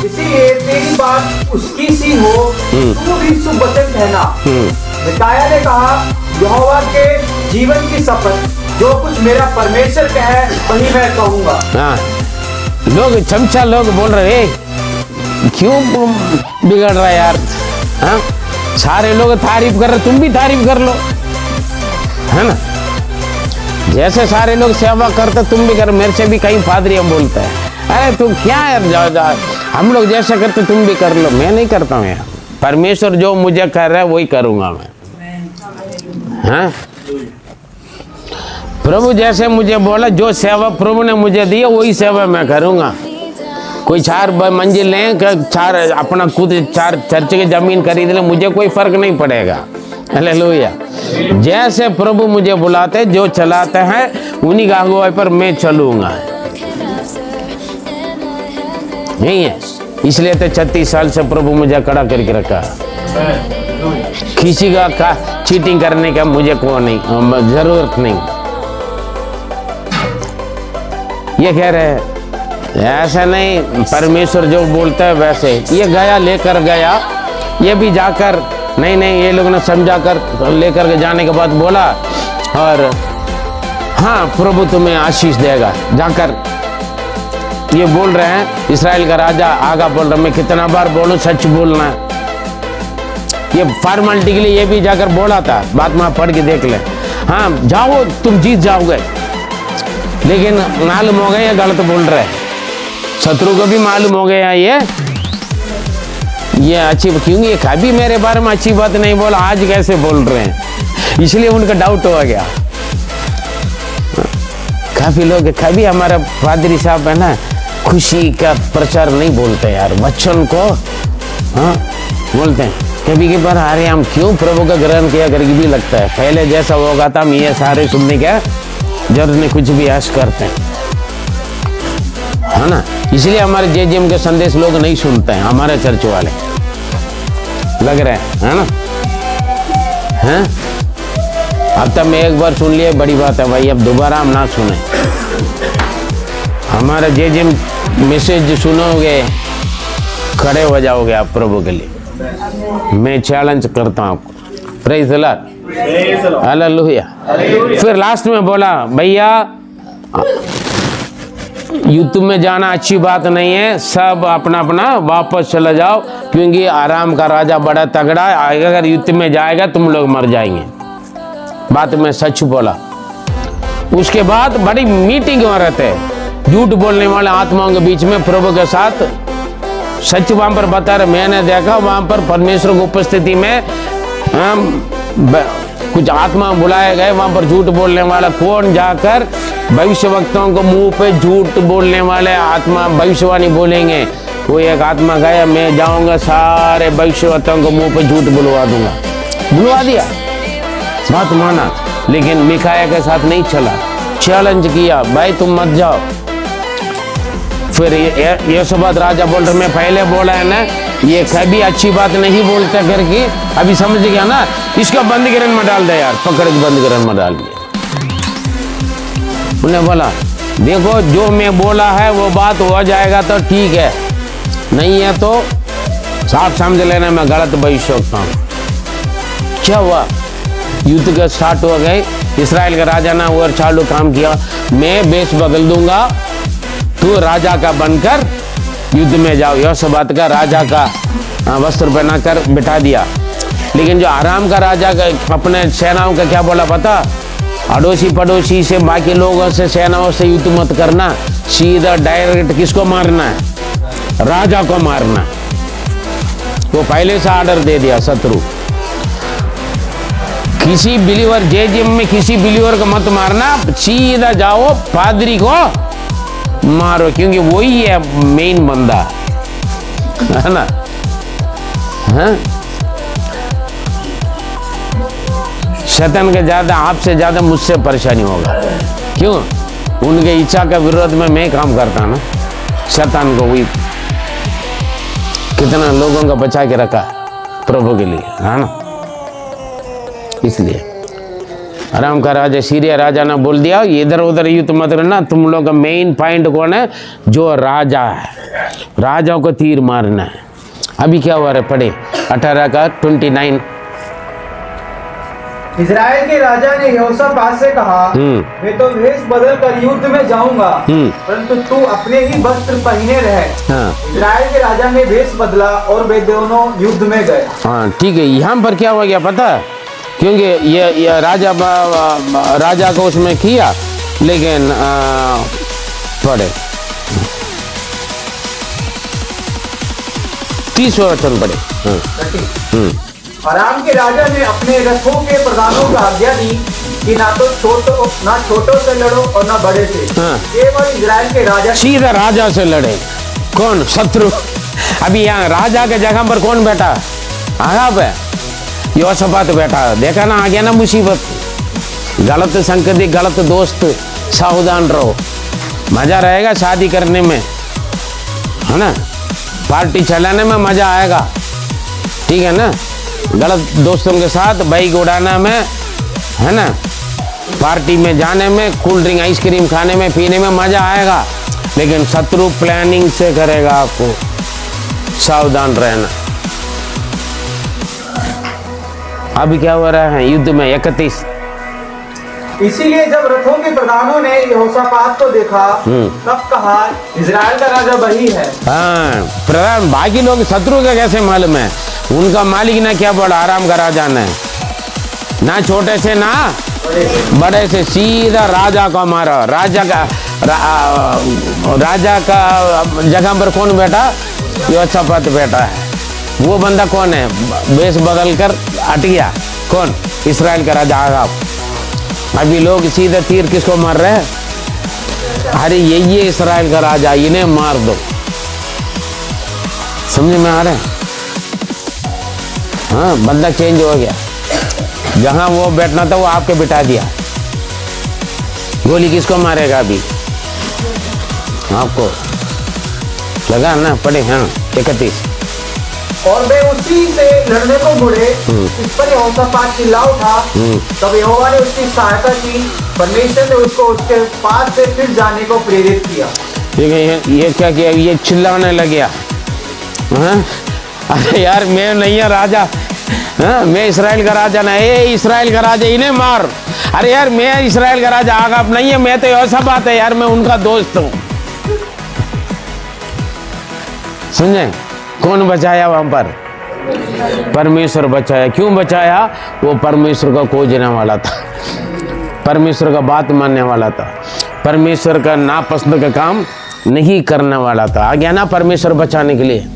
इसीलिए तेरी बात उसकी सी हो, तू भी शुभ वचन कहना। मिकाया ने कहा, यहोवा के जीवन की शपथ, जो कुछ मेरा परमेश्वर कहे वही मैं कहूंगा। लोग चमचा लोग बोल रहे क्यों बिगड़ रहा है यार? हाँ, सारे लोग तारीफ कर रहे, तुम भी तारीफ कर लो, है ना। जैसे सारे लोग सेवा करते तुम भी कर। मेरे से भी कई पादरी हम बोलते हैं, अरे तुम क्या यार, जा हम लोग जैसे करते तुम भी कर लो। मैं नहीं करता हूँ यार, परमेश्वर जो मुझे कर रहा है वही करूँगा मैं। हाँ, प्रभु जैसे मुझे बोला, जो सेवा प्रभु ने मुझे दी वही सेवा मैं करूँगा। कोई 4 मंजिल लें, 4 अपना खुद 4 चर्च की जमीन खरीद ले, मुझे कोई फर्क नहीं पड़ेगा। हालेलुया। जैसे प्रभु मुझे बुलाते, जो चलाते हैं उन्हीं का अगुवाई पर मैं चलूंगा। नहीं है, इसलिए तो 36 साल से प्रभु मुझे खड़ा करके रखा। किसी का चीटिंग करने का मुझे को नहीं, जरूरत नहीं। ये कह रहे हैं ऐसा नहीं, परमेश्वर जो बोलता है वैसे। ये गया, लेकर गया, ये भी जाकर नहीं ये लोग ने समझा कर लेकर के जाने के बाद बोला, और हाँ प्रभु तुम्हें आशीष देगा। जाकर ये बोल रहे हैं, इस्राएल का राजा आगा बोल रहा, मैं कितना बार बोलूं सच बोलना है। ये फॉर्मेलिटी के लिए ये भी जाकर बोला था, बात में पढ़ के देख ले। हाँ जाओ तुम जीत जाओगे, लेकिन मालूम हो गया ये गलत बोल रहे, शत्रु को भी मालूम हो गया ये अच्छी, क्योंकि ये कभी मेरे बारे में अच्छी बात नहीं बोला, आज कैसे बोल रहे हैं, इसलिए उनका डाउट हो गया। काफी लोग, कभी हमारा पादरी साहब है ना, खुशी का प्रचार नहीं बोलते यार, वचन को हाँ बोलते हैं। कभी के बार अरे हम क्यों प्रभु का ग्रहण किया करके भी लगता है, पहले जैसा होगा था हम ये सारे सुनने का जरूर नहीं, कुछ भी ऐश करते हैं, है ना। इसलिए हमारे जेजीएम के संदेश लोग नहीं सुनते हैं, हमारे चर्च वाले लग रहे हैं, है ना। हैं अब तक मैं एक बार सुन लिया, बड़ी बात है भाई, अब दोबारा हम ना सुने। हमारा जेजीएम मैसेज सुनोगे खड़े हो जाओगे आप प्रभु के लिए, मैं चैलेंज करता हूँ आपको। Praise the Lord, hallelujah. फिर लास्ट में बोला, भैया युद्ध में जाना अच्छी बात नहीं है, सब अपना अपना वापस चला जाओ, क्योंकि आराम का राजा बड़ा तगड़ा है, अगर युद्ध में जाएगा तुम लोग मर जाएंगे। बात में सच बोला। उसके बाद बड़ी मीटिंग हो रहे थे, झूठ बोलने वाले आत्माओं के बीच में प्रभु के साथ सच वहां पर बता रहे। मैंने देखा वहां पर परमेश्वर की उपस्थिति में कुछ आत्मा बुलाए गए, वहां पर झूठ बोलने वाला कौन जाकर भविष्यवक्ताओं को मुंह पे झूठ बोलने वाले आत्मा भविष्यवाणी बोलेंगे। वो एक आत्मा गया, मैं जाऊंगा सारे भविष्यवक्ताओं को मुंह पे झूठ बुलवा दूंगा, बुलवा दिया, बात माना, लेकिन मिकाया के साथ नहीं चला, चैलेंज किया, भाई तुम मत जाओ। फिर यहोशापात राजा बोल रहे, मैं पहले बोला है ना, ये कभी अच्छी बात नहीं बोलता करके, अभी समझ गया ना, इसका बंद गिरन में डाल दे यार, पकड़ के बंद गिरन में डाल दिया। उन्हें बोला देखो जो मैं बोला है वो बात हो जाएगा तो ठीक है, नहीं है तो साफ समझ लेना मैं गलत भविष्यवक्ता हूँ। क्या हुआ, युद्ध का स्टार्ट हो गए, इस्राएल का राजा ने और चालू काम किया, मैं बेस बदल दूंगा, तू राजा का बनकर युद्ध में जाओ। यहोशापात का राजा का वस्त्र पहना कर बिठा दिया। लेकिन जो आराम का राजा का अपने सेनाओं का क्या बोला पता, अड़ोसी पड़ोसी से बाकी लोगों से सेनाओं से युद्ध मत करना, सीधा डायरेक्ट किसको मारना है, राजा को मारना। वो पहले से ऑर्डर दे दिया शत्रु, किसी बिलीवर जेजीएम में किसी बिलीवर को मत मारना, सीधा जाओ पादरी को मारो, क्योंकि वही है मेन बंदा, है ना। हाँ? शैतान के ज्यादा आपसे ज्यादा मुझसे परेशानी होगा, क्यों, उनके इच्छा का विरोध में मैं काम करता ना। शैतान को वही कितना लोगों का बचा के रखा प्रभु के लिए, है ना। इसलिए आराम का राजा सीरिया राजा ने बोल दिया इधर उधर युद्ध मत करना, तुम लोग का मेन पॉइंट कौन है, जो राजा है, राजा को तीर मारना है। अभी क्या हुआ है, पढ़े 18 का 29। इजराइल के राजा ने यहोशापात से कहा, मैं तो वेश बदल कर युद्ध में जाऊंगा, परंतु तू अपने ही वस्त्र पहने रहे। हाँ। इजराइल के राजा ने वेश बदला और वे दोनों युद्ध में गए। हाँ ठीक है, यहाँ पर क्या हो गया पता है, क्योंकि ये राजा को उसमें किया, लेकिन पढ़े 30 वचन पढ़े। अराम के राजा ने अपने रथों के प्रधानों को आज्ञा दी कि ना छोटों से लड़ो और ना बड़े से, केवल इजराइल के राजा, सीधा राजा से लड़े। कौन, शत्रु। अभी यहाँ राजा के जगह पर कौन बैठा, आप है, यहोशापात बैठा, देखा ना, आ गया ना मुसीबत। गलत संगति, गलत दोस्त, सावधान रहो। मजा रहेगा शादी करने में, है ना, पार्टी चलाने में मजा आएगा, ठीक है ना, गलत दोस्तों के साथ बाइक उड़ाना में, है ना, पार्टी में जाने में, कोल्ड ड्रिंक आइसक्रीम खाने में पीने में मजा आएगा, लेकिन शत्रु प्लानिंग से करेगा, आपको सावधान रहना। अभी क्या हो रहा है युद्ध में 31। इसीलिए जब रथों के प्रधानों ने यहोशापात को देखा तब कहा इजराइल का राजा वही है। हाँ, प्रधान, बाकी लोग शत्रु का कैसे मालूम है? उनका मालिक ना क्या बड़ा आराम का राजा ने, ना छोटे से ना बड़े से, सीधा राजा को मारा। राजा का जगह पर कौन बैठा? यहोशापात बैठा है। वो बंदा कौन है? वेश बदल कर हट गया। कौन? इस्राएल का राजा आगाब। अभी लोग सीधे तीर किसको मार रहे हैं? अरे ये इस्राएल का राजा, इन्हें मार दो। समझ में आ रहे हैं? हाँ, बंदा चेंज हो गया। जहां वो बैठना था वो आपके बिठा दिया। गोली किसको मारेगा अभी? आपको लगा ना? पड़े। हाँ, 31। और वे उसी से लड़ने को मुड़े। इस पर यहोशापात चिल्ला उठा। तब यहोवा ने उसकी सहायता की। परमेश्वर ने उसको उसके पास से फिर जाने को प्रेरित किया। ये क्या किया? ये चिल्लाने लग गया। अरे यार, मैं नहीं है राजा। हाँ, मैं इस्राएल का राजा ना। इस्राएल का राजा, इन्हें मार। अरे यार, मैं इस्राएल का राजा आगाब नहीं है, मैं तो यहोशापात है यार, मैं उनका दोस्त हूँ। समझे? कौन बचाया वहां पर? परमेश्वर बचाया। क्यों बचाया? वो परमेश्वर का खोजने वाला था, परमेश्वर का बात मानने वाला था, परमेश्वर का नापसंद का काम नहीं करने वाला था। आ गया ना परमेश्वर बचाने के लिए।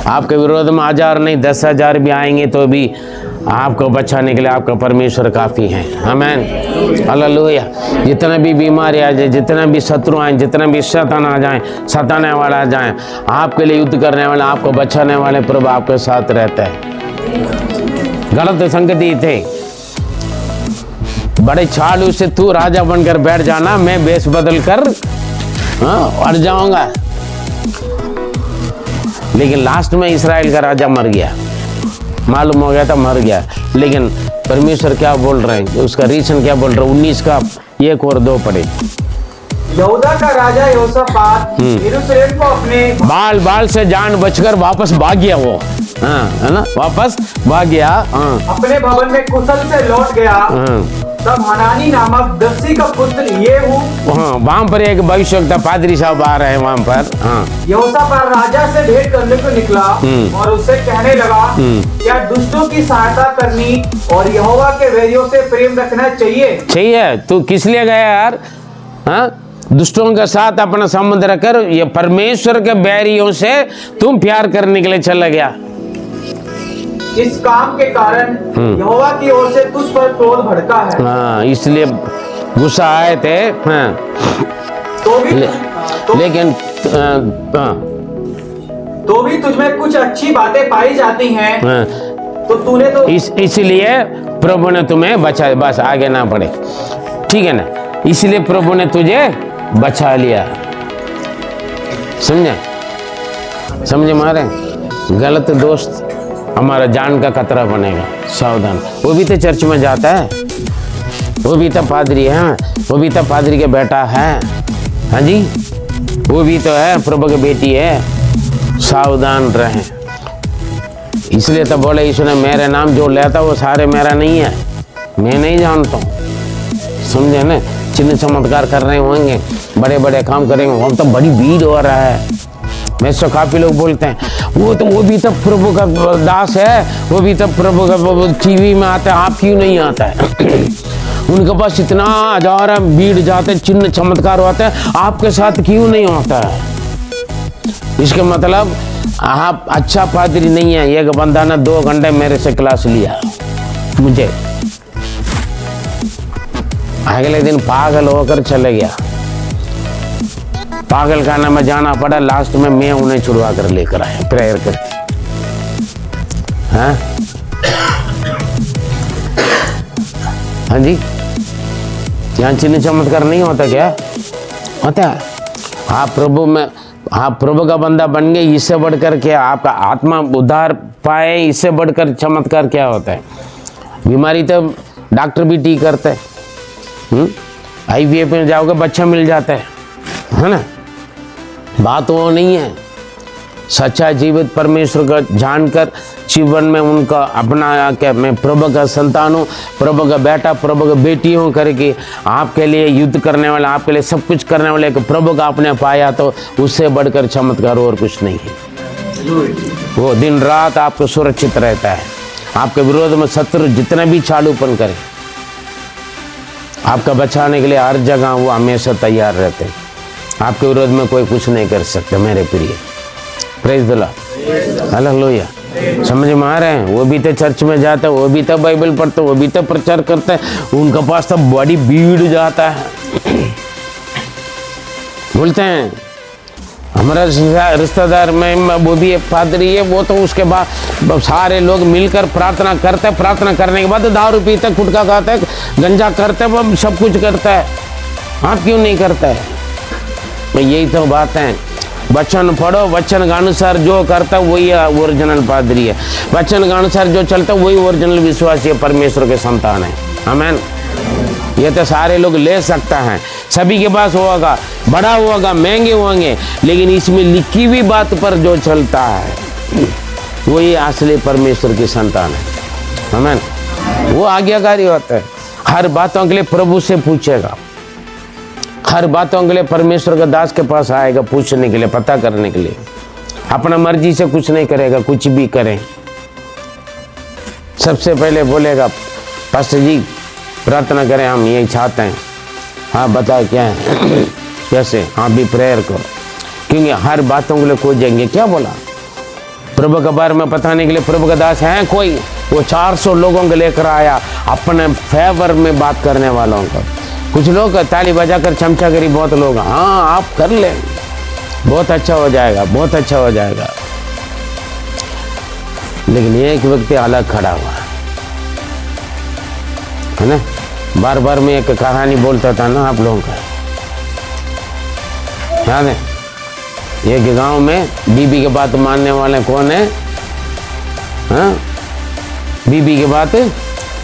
आपके विरोध में 1000 नहीं 10,000 भी आएंगे तो भी आपको बचाने के लिए आपका परमेश्वर काफ़ी है। आमीन, हालेलुया। जितना भी बीमारी आ जाए, जितना भी शत्रु आए, जितना भी शैतान आ जाए, सताने वाला आ जाए, आपके लिए युद्ध करने वाला, आपको बचाने वाले प्रभु आपके साथ रहता है। गलत संगति थे, बड़े चालू से तू राजा बनकर बैठ जाना, मैं बेस बदल कर अड़ जाऊंगा। लेकिन लास्ट में इस्राएल का राजा मर गया। मालूम हो गया था मर गया। लेकिन परमेश्वर क्या बोल रहे हैं, उसका रीजन क्या बोल रहे हैं? 19 का 1 और 2 पढ़े। यहूदा का राजा यहोशापात यरूशलेम को अपने बाल से जान बचकर वापस भाग गया। वो है ना, वापस भाग गया। अपने भवन में कुशल से लौट गया। तब हनानी नामक दर्शी का पुत्र येहू, वहाँ पर एक भविष्यवक्ता पादरी साहब आ रहे हैं वहाँ पर। यहोशापात राजा से भेंट करने को निकला और उससे कहने लगा, क्या दुष्टों की सहायता करनी और यहोवा के वैरियों से प्रेम रखना चाहिए? तू किस लिए गया यार? हाँ, दुष्टों के साथ अपना संबंध रखकर ये परमेश्वर के बैरियों से तुम प्यार करने के लिए चला गया। इस काम के कारण यहोवा की ओर से तुझ पर क्रोध भड़का है। हाँ, इसलिए गुस्सा आए थे। हाँ, लेकिन तो भी तुझमें कुछ अच्छी बातें पाई जाती हैं। हाँ, तो तूने तो इसलिए प्रभु ने तुम्हें बचा। बस आगे ना पड़े, ठीक है ना? इसलिए प्रभु ने तुझे बचा लिया। समझे मारे? गलत दोस्त हमारा जान का खतरा बनेगा, सावधान। वो भी तो चर्च में जाता है, वो भी तो पादरी है, वो भी तो पादरी के बेटा है। हाँ जी, वो भी तो है, प्रभु की बेटी है। सावधान रहें। इसलिए तो बोले यीशु ने, मेरे नाम जो लेता वो सारे मेरा नहीं है, मैं नहीं जानता हूँ। समझे ना? चिन्ह चमत्कार कर रहे होंगे, बड़े बड़े काम करेंगे, हम तो बड़ी भीड़ हो रहा है। मैं तो काफी लोग बोलते हैं वो भी तो प्रभु का दास है, वो भी तो प्रभु का टीवी में आता है, आप क्यों नहीं आता है? उनके पास इतना 1000 भीड़ जाते, चिन्ह चमत्कार होते हैं, आपके साथ क्यों नहीं होता है? इसके मतलब आप अच्छा पादरी नहीं है। एक बंदा ने 2 घंटे मेरे से क्लास लिया, मुझे अगले दिन पागल होकर चले गया। पागल खाना में जाना पड़ा, लास्ट में मैं उन्हें छुड़वा कर लेकर आया प्रेयर करके। हाँ जी, यहाँ चिन्ह चमत्कार नहीं होता क्या? होता है। आप प्रभु में आप प्रभु का बंदा बन गए, इससे बढ़कर क्या आपका आत्मा उद्धार पाए, इससे बढ़कर चमत्कार क्या होता है? बीमारी तो डॉक्टर भी ठीक करता है, IVF में जाओगे बच्चा मिल जाता है ना। बात वो नहीं है। सच्चा जीवित परमेश्वर का जानकर जीवन में उनका अपना क्या, मैं प्रभु का संतान हूँ, प्रभु का बेटा, प्रभु का बेटी हूँ करके आपके लिए युद्ध करने वाला, आपके लिए सब कुछ करने वाले एक प्रभु का आपने पाया, तो उससे बढ़कर चमत्कार और कुछ नहीं है। वो दिन रात आपको सुरक्षित रहता है। आपके विरोध में शत्रु जितना भी चालूपन करे, आपका बचाने के लिए हर जगह वो हमेशा तैयार रहते हैं। आपके विरोध में कोई कुछ नहीं कर सकता मेरे प्रिय। Praise the Lord, hallelujah. समझ में आ रहे हैं? वो भी तो चर्च में जाता है, वो भी तो बाइबल पढ़ता है, वो भी तो प्रचार करता है, उनके पास तो बड़ी भीड़ जाता है। बोलते हैं हमारा रिश्तेदार में वो भी एक पादरी है, वो तो उसके बाद सारे लोग मिलकर प्रार्थना करते हैं, प्रार्थना करने के बाद दारू पीते, गुटखा खाते हैं, गंजा करते हैं, वो सब कुछ करता है। आप क्यों नहीं करता है? तो यही तो बात है। वचन पढ़ो, वचन के अनुसार जो करता है वही ओरिजिनल पादरी है। वचन के अनुसार जो चलता है वही ओरिजिनल विश्वासी है, परमेश्वर के संतान है। आमीन। ये तो सारे लोग ले सकता है, सभी के पास होगा, बड़ा होगा, महंगे होंगे, लेकिन इसमें लिखी हुई बात पर जो चलता है वही असली परमेश्वर की संतान है। आमीन। वो आज्ञाकारी होता है। हर बातों के लिए प्रभु से पूछेगा, हर बातों के लिए परमेश्वर का दास के पास आएगा पूछने के लिए, पता करने के लिए। अपना मर्जी से कुछ नहीं करेगा, कुछ भी करें। सबसे पहले बोलेगा पास्टर जी प्रार्थना करें, हम यही चाहते हैं। हाँ बताओ क्या है कैसे? हाँ भी प्रेयर करो, क्योंकि हर बातों के लिए खोजेंगे। क्या बोला? प्रभु के बारे में बताने के लिए प्रभु का दास है कोई, वो 400 लोगों को लेकर आया अपने फेवर में बात करने वालों को। कुछ लोग ताली बजाकर चमचागिरी, बहुत लोग हाँ आप कर ले, बहुत अच्छा हो जाएगा, बहुत अच्छा हो जाएगा। लेकिन एक व्यक्ति अलग खड़ा हुआ है ना। बार बार मैं एक कहानी बोलता था ना आप लोगों का, याद है? एक गांव में बीबी की बात मानने वाले कौन है? हाँ, बीबी की बात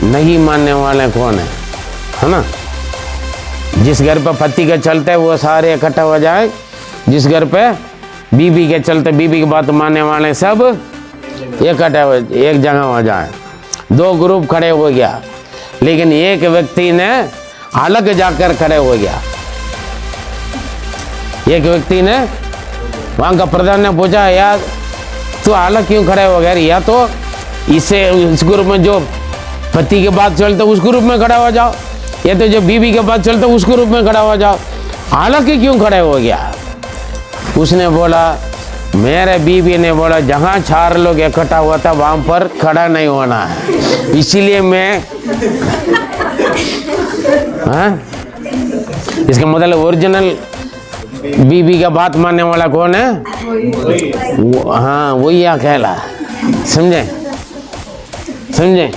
नहीं मानने वाले कौन है ना। जिस घर पर पति का चलता है वो सारे इकट्ठा हो जाए, जिस घर पे बीबी के चलते, बीबी की बात मानने वाले सब इकट्ठा हो, एक जगह हो जाए। 2 ग्रुप खड़े हो गया, लेकिन एक व्यक्ति ने अलग जाकर खड़े हो गया। एक व्यक्ति ने, वहां का प्रधान ने पूछा यार तू अलग क्यों खड़े हो गया? या तो इसे इस ग्रुप में जो पति के बात चलते उस ग्रुप में खड़ा हो जाओ, या तो जो बीबी के बात चलते उस ग्रुप में खड़ा हो जाओ, अलग ही क्यों खड़े हो गया? उसने बोला, मेरे बीबी ने बोला जहाँ 4 लोग इकट्ठा हुआ था वहां पर खड़ा नहीं होना है, इसीलिए मैं हाँ? इसका मतलब ओरिजिनल बीबी का बात मानने वाला कौन है? हाँ वही अकेला। समझे? समझे?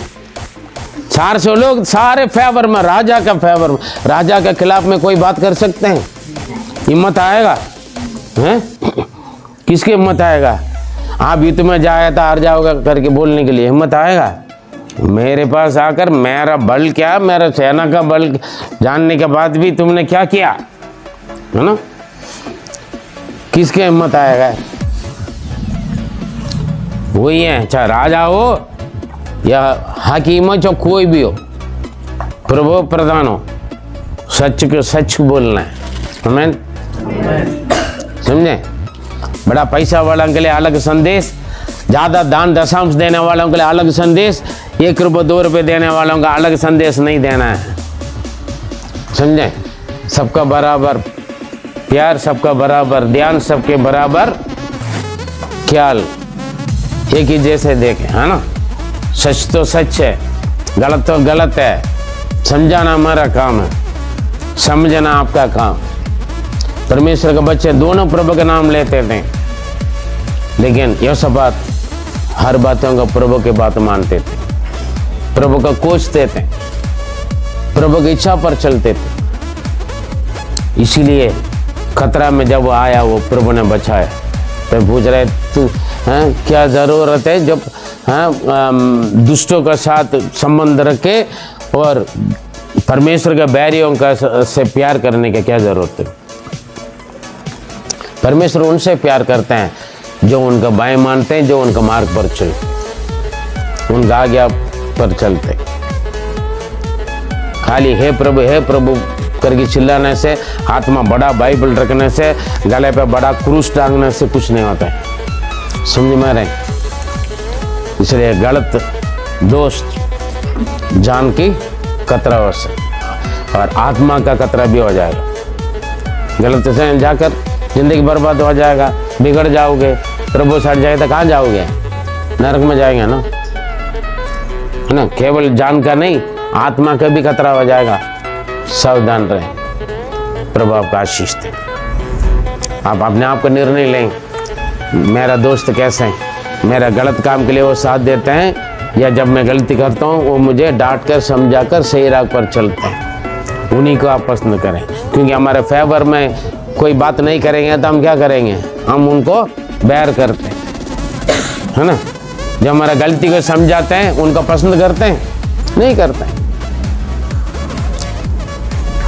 400 लोग सारे फेवर में, राजा का फेवर में, राजा के खिलाफ में कोई बात कर सकते हैं? हिम्मत आएगा? हैं? किसकी हिम्मत आएगा? आप युद्ध में जाया था हार जाओगे करके बोलने के लिए हिम्मत आएगा? मेरे पास आकर मेरा बल क्या, मेरा सेना का बल जानने के बाद भी तुमने क्या किया, है ना? किसकी हिम्मत आएगा? वही है, चाहे राजा हो या हकीम हो, चाहे कोई भी हो, प्रभु प्रधान हो, सच को सच बोलना है। आमीन। समझे? बड़ा पैसा वालों के लिए अलग संदेश, ज़्यादा दान दशांश देने वालों के लिए अलग संदेश, 1 रुपये 2 रुपये देने वालों का अलग संदेश नहीं देना है। समझे? सबका बराबर प्यार, सबका बराबर ध्यान, सबके बराबर ख्याल, एक ही जैसे देखें, है ना। सच तो सच है, गलत तो गलत है। समझाना हमारा काम है, समझना आपका काम। परमेश्वर के बच्चे दोनों प्रभु का नाम लेते थे, लेकिन यहोशापात हर बातों का प्रभु की बात मानते थे, प्रभु का कोसते थे, प्रभु की इच्छा पर चलते थे। इसीलिए खतरा में जब वो आया, वो प्रभु ने बचाया। तो पूछ रहे तू क्या ज़रूरत है जब दुष्टों का साथ संबंध रखे और परमेश्वर के बैरियों का से प्यार करने की क्या ज़रूरत है। परमेश्वर उनसे प्यार करते हैं जो उनका बाएं मानते हैं, जो उनका मार्ग पर चलते, उनका आज्ञा पर चलते। खाली हे प्रभु करके चिल्लाने से, हाथ में बड़ा बाइबल रखने से, गले पे बड़ा क्रूस टांगने से कुछ नहीं होता है। समझ में रहे? इसलिए गलत दोस्त जान की खतरा हो सकता और आत्मा का खतरा भी हो जाएगा। गलत से जाकर जिंदगी बर्बाद हो जाएगा, बिगड़ जाओगे, प्रभु सड़ जाए तो कहाँ जाओगे? नरक में जाएंगे ना, है ना। केवल जान का नहीं, आत्मा का भी खतरा हो जाएगा। सावधान रहे। प्रभु आपका आशीष दे। आप अपने आप का निर्णय लें, मेरा दोस्त कैसे है, मेरा गलत काम के लिए वो साथ देते हैं या जब मैं गलती करता हूँ वो मुझे डांट कर समझा कर सही राह पर चलते हैं। उन्हीं को आप पसंद करें, क्योंकि हमारे फेवर में कोई बात नहीं करेंगे तो हम क्या करेंगे? हम उनको बैर करते हैं, है ना। जब हमारा गलती को समझाते हैं उनको पसंद करते हैं? नहीं करते हैं।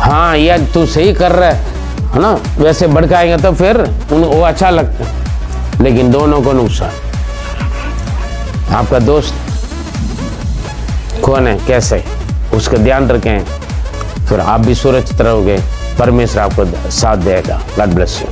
हाँ यार तू सही कर रहा है ना, वैसे भड़काएंगे तो फिर वो अच्छा लगता है, लेकिन दोनों को नुकसान। आपका दोस्त कौन है, कैसे, उसका ध्यान रखें, फिर आप भी सुरक्षित रहोगे। परमेश्वर आपको साथ देगा। God bless you.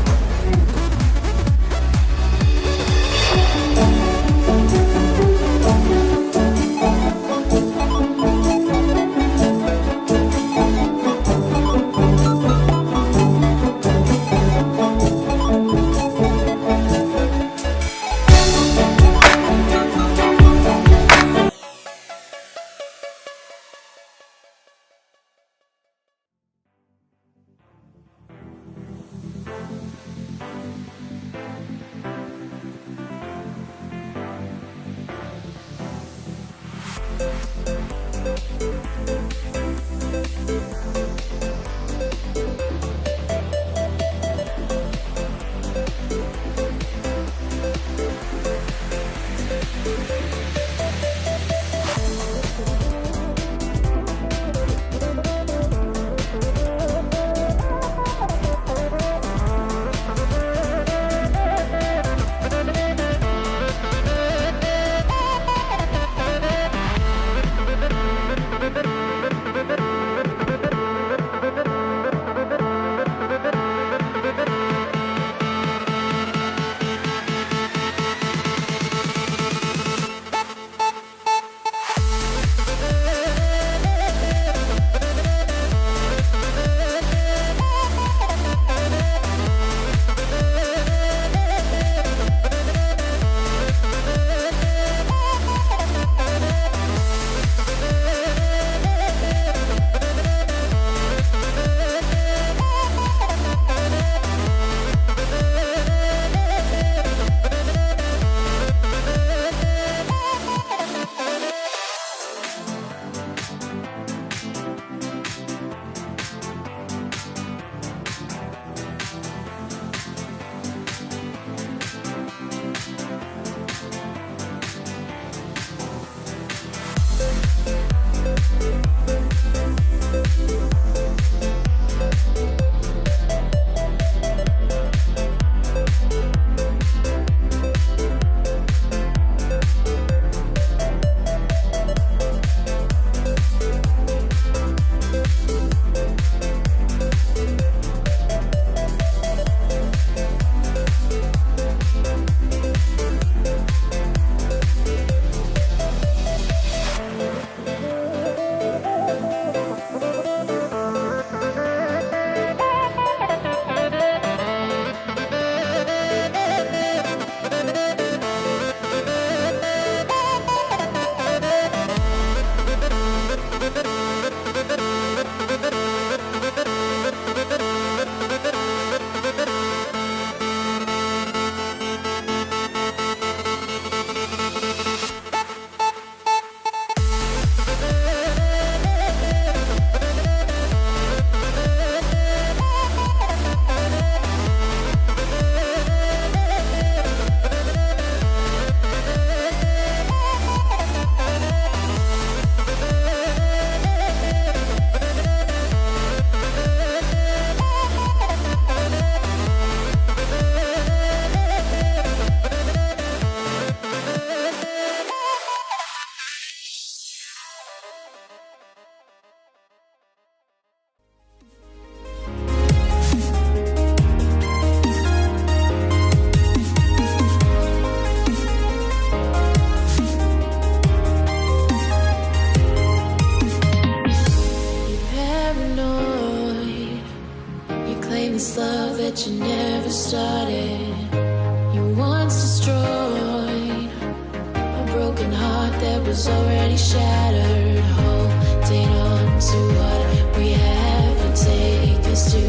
already shattered. Holding on to what we have and take us to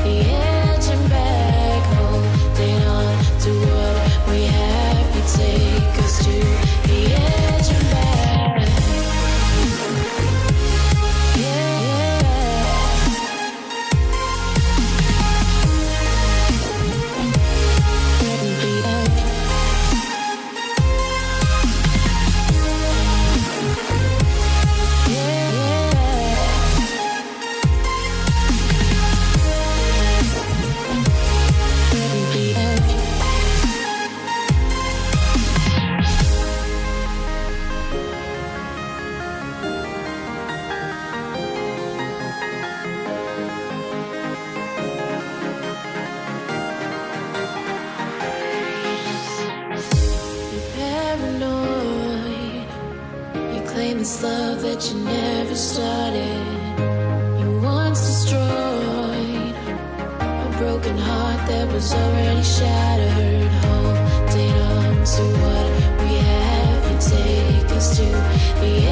the edge and back. Holding on to what we have and take us to the edge and back. This love that you never started, you once destroyed a broken heart that was already shattered. Holding on to what we have and take us to the